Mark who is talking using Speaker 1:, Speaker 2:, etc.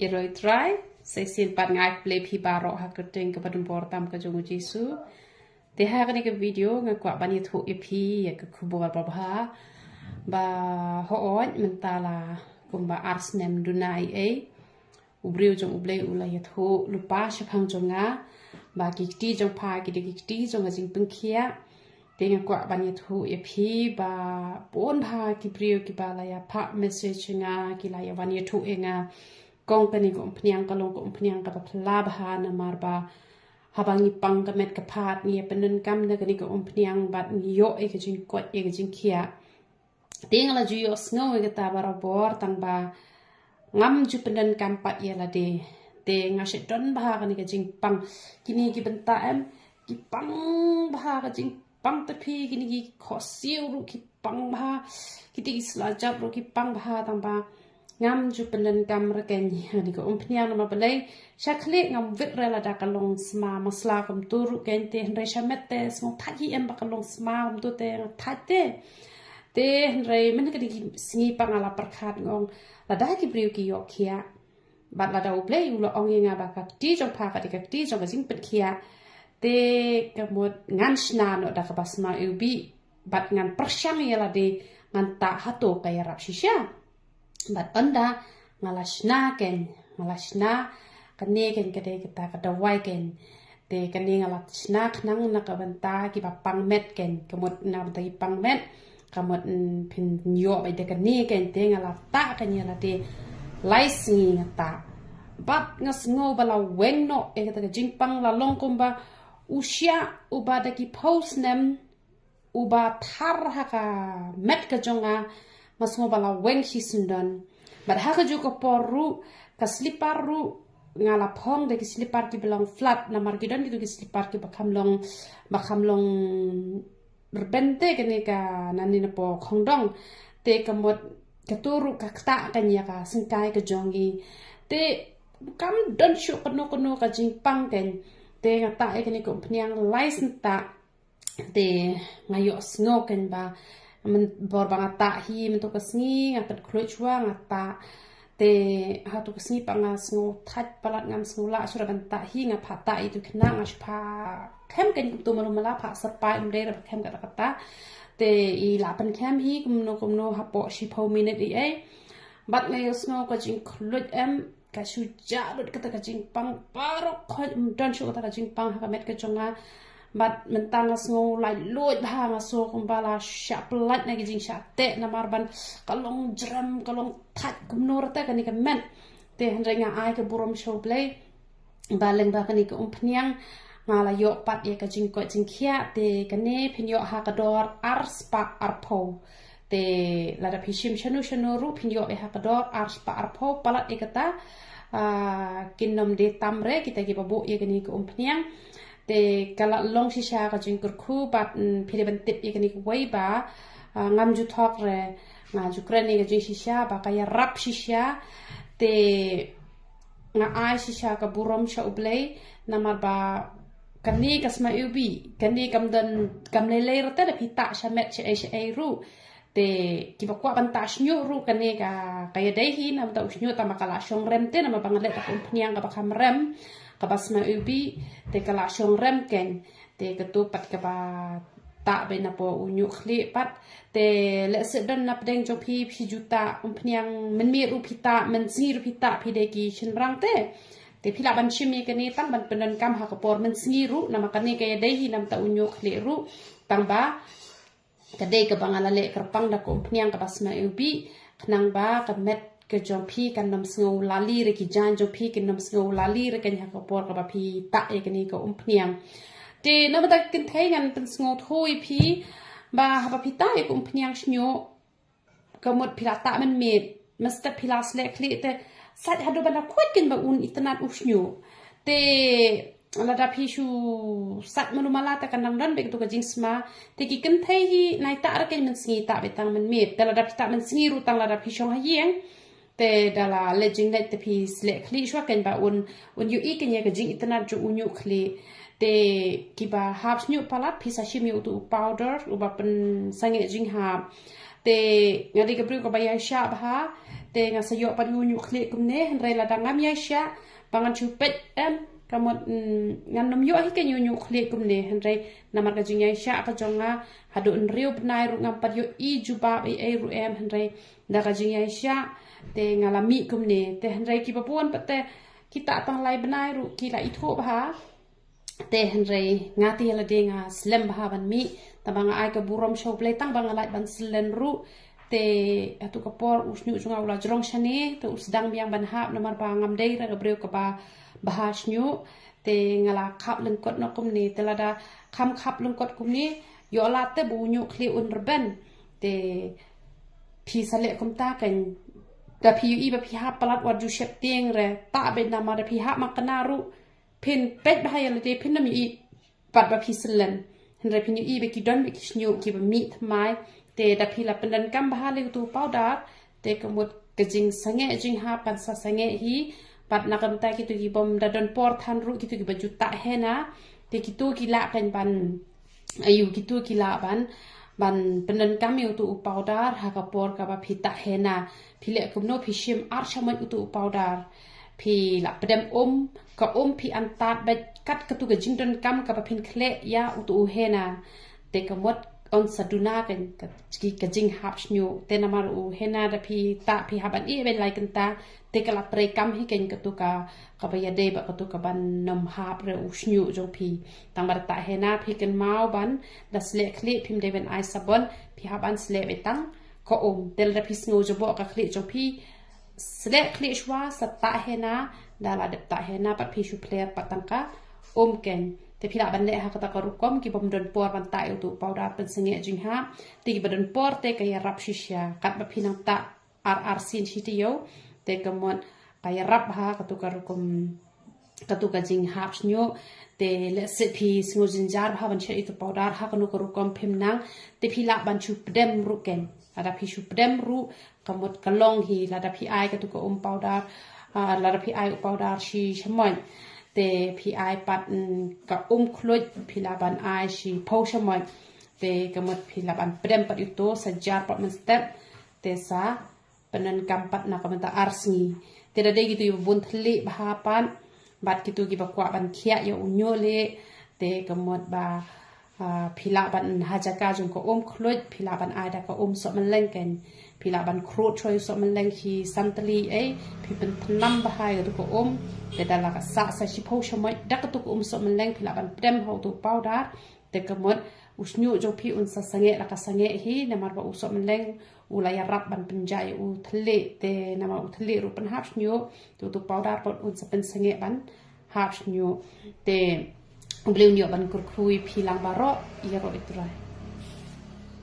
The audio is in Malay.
Speaker 1: Iroi try sesin pat ngak ple phi baro ha kerteng ke padun portam ke jongu jisu te ha kani ke video ngakwa bani thu ipi ya ke kubor babha ba ho on mentala kumba arsnem dunai ubriu jong ublei ula ya thu lupa shaphang jonga ba kikti jong pha ki de kikti jong jing pengkhia te ngakwa bani thu ipi ba pon ha ki briu ki bala ya pha message nga ki la ya bani thu enga kong kani ko pniang kalong ko pniang ka pla bha na marba habangi pang ka met ka phat ni penun kam na kani ko pniang bat ni yo e ka jin ko e ka jin khia ting la ju yo snow e ka ta barabor tang ba ngam ju penun kam pat ye la de nga she don bha kani ka jin pang kini ki benta em ki pang bha ka jin pang ta phi kini ki kho siu ru ki pang bha ki ti sla jab ru ki pang bha tang ba ngam ju penen kam reken ni ko pniang ma balai shakhle ngam vit rela da kalong sma masla kam tur ken te re shamette smo thaji em ba kalong sma um tu te thate te re men ka di singi pangala perkhat ngong la da ki briu ki yo khia bat la da uble u lo ong nga ba ka ti jong pha ka ti jong ka jing pet khia te ka mod ngan sna no da ka basma ubi bat ngan persyang ya la de ngan ta hato ka ya rap shisha bat anda ngalashna kane ken kade kita kada wai ken te kane ngalashna khnang na ka banta ki ba pang met ken kamot na banta ki pang met kamot pin yo ba de kane ken te ngalata kan ya la de laisngi ngata bat ngas ngo bala weng no e kata jingpang la long kumba usia uba de ki post nem uba thar haka met ka jonga mas mo bala weng si sundan but haka juga poru ka slipar ru ngala phong de ki slipar ki belong flat na margidon gitu ki slipar ki bakam long berbente kene ka nani na po khongdong te kamot katuru ka kta kanya ka singkai ka jongi te kam don shu kono ka jingpang ken te ngata e kene ko pniang license ta te ngayo sngo ken ba men bor banga ta hi men to kasngi ngatat khlochwa ngata te ha to kasngi panga sngo that palat ngam sngo la sura ban ta hi nga phata I tu khna nga shpa khem ken tu malumala pha sarpai umre ra khem ka kata te I la pan khem hi kumno ha po shi pho minute I bat ngayo sngo ka jing khloch em ka shu ja lut kata ka jing pang parok khoj don shu kata ka jing pang ha ka met ka chonga bat mentang sngo lai loit ba nga so kumbala sha plat na gijing sha te na marban kalong jram kalong that kumnor ta kani ka men te hendrenga ai ka burom show play baleng ba kani ka pniang ngala yo pat ye ka jing ko jing khia te kane phinyo ha ka dor arspa arpo te la da phishim shanu ru phinyo e ha ka dor arspa arpo palat e kata kinom de tamre kita ki babu ye kani ka pniang te kala long shisha ka jingkur khu bat phire ban tip yakani wai ba ngam ju thok re nga ju krani ga jing shisha ba ka ya rap shisha te nga ai shisha ka burom sha ublei namar ba kani kasma ubi kani kam le rata da pita shamet che ru te ki ba kwa ban ta shnyu ru kani ka ya dai hi nam ta shnyu ta makala shong rem te nam bangale ta pniang ka ba kham rem kabasma ubi te kala shong rem ken te katu pat ka ba ta be na po unyu khli pat te le se don na pdeng jo phi juta pniang men mi ru phita men zir phita phi de ki shin rang te phila ban shimi ke ni tang ban penan kam ha ka por men singiru na makani ke ya dei nam ta unyu khli ru tang ba ka dei ka bangala le kerpang da ko pniang kabasma ubi khnang ba ka met ke jong phi kan nam sngo lali re ki jan jong phi kan nam sngo lali re kan ha ko por ka ba phi ta e kan ni ko pniang te na ba kin thai ngan pen sngo thui phi ba ha ba phi ta e ko pniang snyo ka mot phi ta man me masta phi la sle kli te sat ha do ba na khot kin ba un itnat u snyo te la da phi shu sat manu mala ta kan nam dan be to ka jing sma te ki kin thai hi nai ta ra ken man sngi ta be tang man me te la da phi ta man sngi ru tang la da phi shong ha yeng te dala lejing net te pi sle khli shwa ken ba un yu I ken ye ka jing itna ju unyu khli te ki ba hap nyu palat pi sashimi u tu powder u ba pen sange jing ha te ngadi ka bru ko ba ya sha ba te ngasayo pan yu khle kumne henre la dangam ya sha pangan chupet kamot ngan nom yo hi ke yu khle kumne henre namar ka jingya sha ka jonga hadun riu pnai ru ngam pat yo I juba e ru em henre da ka jingya sha te ngalami kumne te henre ki papuan pate kita tang lai benai ru ki la itho ba te henre ngati la de nga slem ba ban mi tabang ai ka burom show play tang bang lai ban slen ru te atu kapor usnyu junga ula jrong shane te usdang biang ban hap namar ba ngam dei ra gabreu ka ba bahas nyu te ngala khap lengkot no kumni te lada kham khap lengkot kumni yo la te bu nyu kli un rben te pi sale kum ta kan da pi yu I ba pi hap palat wa ju shep tieng re ta be namar pi hap makana ru pin pet ba ya le te pin nam I pat ba pi slen henre pin yu I be ki don be ki snyu ki ba mi thmai te da pi la pendan kam ba le tu powder te kamut ke jing sange jing ha pan sa sange hi pat na kam ta ki tu ki bom da don por than ru ki tu ki baju ta he na te ki tu ki la kan ban ayu ki tu ki la ban pendan kam yu tu powder ha ka por ka ba pi ta he na pi le kum no pi shim ar shaman tu powder pi la pedem ka pi an tat ba kat ka tu ka jing don kam ka ba pin khle ya tu he na te kamot on saduna kan ka jing hap snyu te namar u hena da pi ta pi haban I ben like ta te kala pre kam hi ken ka tu ka ba ya de ba ka tu ka ban nom hap re u snyu jong pi tang bar ta hena pi ken mau ban da sle khle phim de ben ai sabon pi haban sle be tang ko tel da pi sngu jo bo ka khle jong pi sle khle shwa sa ta hena da la de ta hena pat pi shu ple patang ka ken te phila ban le ha ka ta ka rukom ki bom don por ban ta yu tu powder pen singe jing ha ti ki badon por te ka ya rap shisha kat ba phinang ta ar sin shi ti yo te ka mon ka ya rap ha ka tu ka rukom ka tu ka jing ha snyo te le se phi singo jin jar ba ban che tu powder ha ka nu ka rukom phim nang te phila ban chu pdem ru ken ada phi chu pdem ru ka mot ka long hi la da phi ai ka tu ka powder la da phi ai powder shi shmoy te pi ai pat ka khloit phila ban ai shi pho shamoy te kamot phila ban prem pat ito sa jar pat man step te sa panan kampat na kamanta arsni te da degi tu bun thli bha pan bat kitu gi ba kwa ban khia yo unyo le te kamot ba phila ban hajaka jung ko khloit phila ban ai da ka so man leng ken phila ban khro choi so man leng hi santali ai phi pen thnam ba hai ru ko te dala ka sa shi pho shamai dak tu ko so man leng phila ban prem ho tu powder te kamot usnyu jo phi un sa sange la ka sange hi namar ba so man leng ula ya rap ban penjai u thle te nama u thle ru pan hap snyu tu powder pot un sa pen sange ban hap snyu te bleu nyo ban kur khui phi lang ba ro ya ro itrai